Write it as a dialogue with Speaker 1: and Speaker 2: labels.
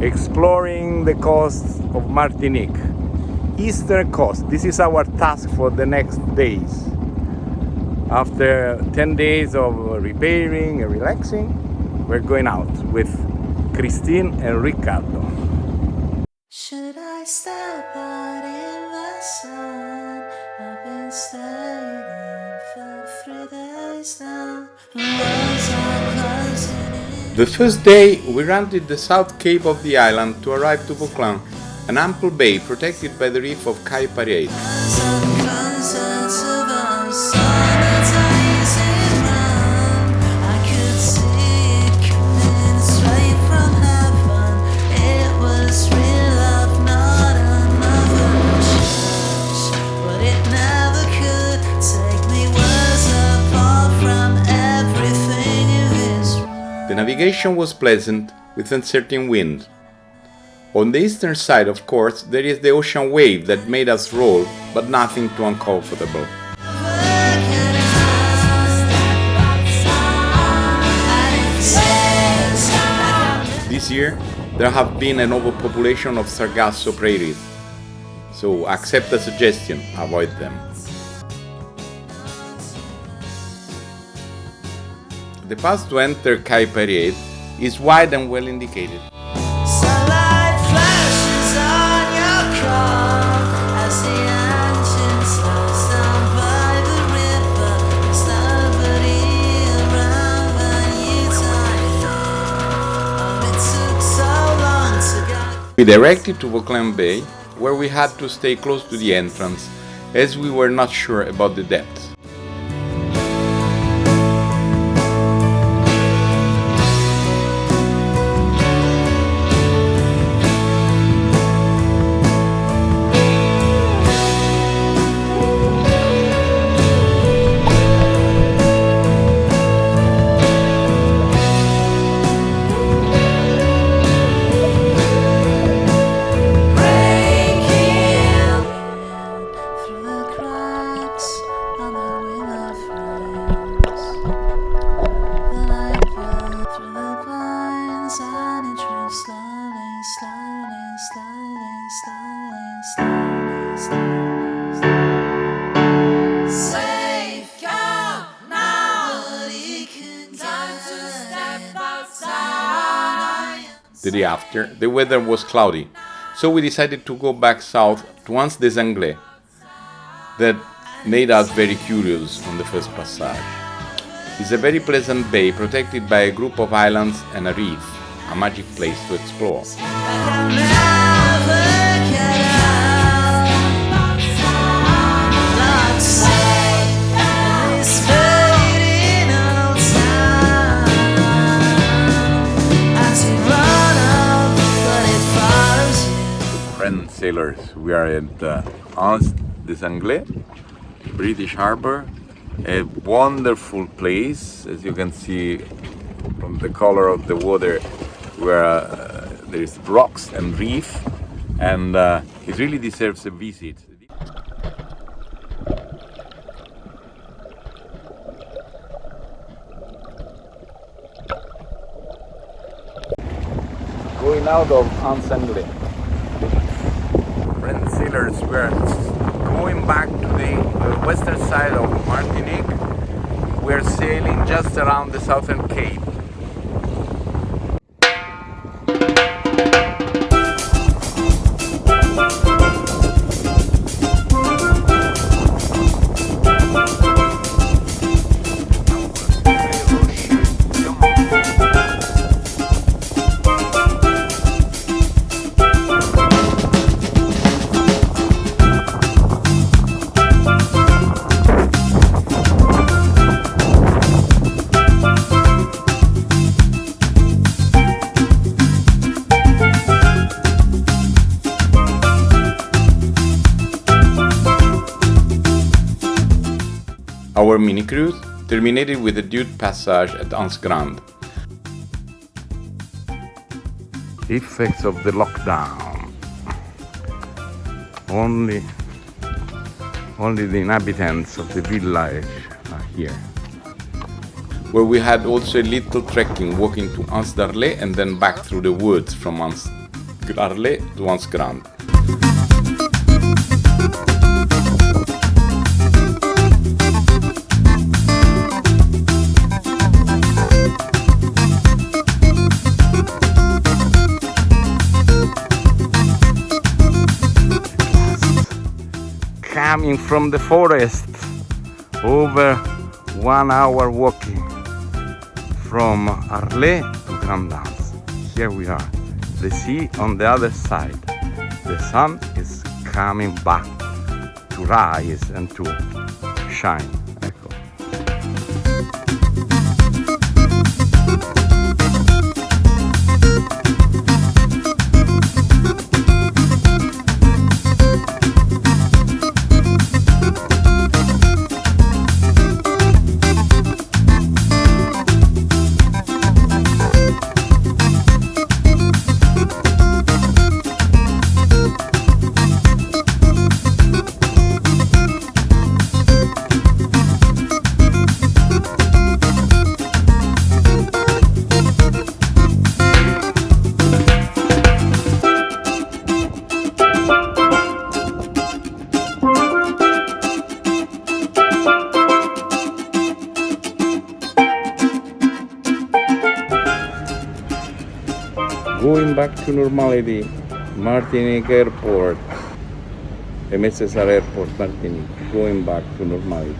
Speaker 1: exploring the coast of Martinique, eastern coast. This is our task for the next days. After 10 days of repairing and relaxing, we're going out with Christine and Riccardo.
Speaker 2: Should I step out in the sun? I've been staying for 3 days now. Roads are closing in.
Speaker 3: The first day, we rounded the south cape of the island to arrive to Vauclin, an ample bay protected by the reef of Cape Parade.
Speaker 2: Some concerts of us sanitizing round. I could see it coming straight from heaven. It was real love, not another church. But it never could take me worse apart from everything in this room.
Speaker 3: The navigation was pleasant, with uncertain wind. On the eastern side, of course, there is the ocean wave that made us roll, but nothing too uncomfortable. This year, there have been an overpopulation of sargasso prairies, so accept the suggestion, avoid them. The path to enter Cape Parade is wide and well indicated.
Speaker 2: Sunlight flashes on your car as the engine slows down by the river. There's nobody around when you tie up. It took so long to get.
Speaker 3: We directed to Vauclin Bay, where we had to stay close to the entrance, as we were not sure about the depth.
Speaker 2: Through the cracks on the window frames, the light fell through the blinds and it drew slowly, slowly, slowly, slowly, slowly, slowly. Safe girl, nobody can time to step outside.
Speaker 3: The day after, the weather was cloudy, so we decided to go back south to Anse des Anglais. That made us very curious on the first passage. It's a very pleasant bay protected by a group of islands and a reef, a magic place to explore.
Speaker 2: I'll never get out. Not safe in this fading old town. As you run up, but it follows you.
Speaker 1: Friends sailors, we are at Anse des Anglais, British Harbour, a wonderful place, as you can see from the color of the water, where there is rocks and reef, and it really deserves a visit. Going out of Anse Anglais. Friends sailers, we're going back to the western side of Martinique. We're sailing just around the southern cape.
Speaker 3: Our mini-cruise terminated with a dude passage at Anse Grande.
Speaker 1: Effects of the lockdown. Only the inhabitants of the village are here.
Speaker 3: Where we had also a little trekking, walking to Anse d'Arlet and then back through the woods from Anse Arles once grand. Coming from the forest, over 1 hour walking from Arles to Grand Anse. Here we are, the sea on the other side. The sun is coming back to rise and to shine. Ecco. Going back to normality, Martinique Airport, Aimé Césaire Airport, Martinique, going back to normality.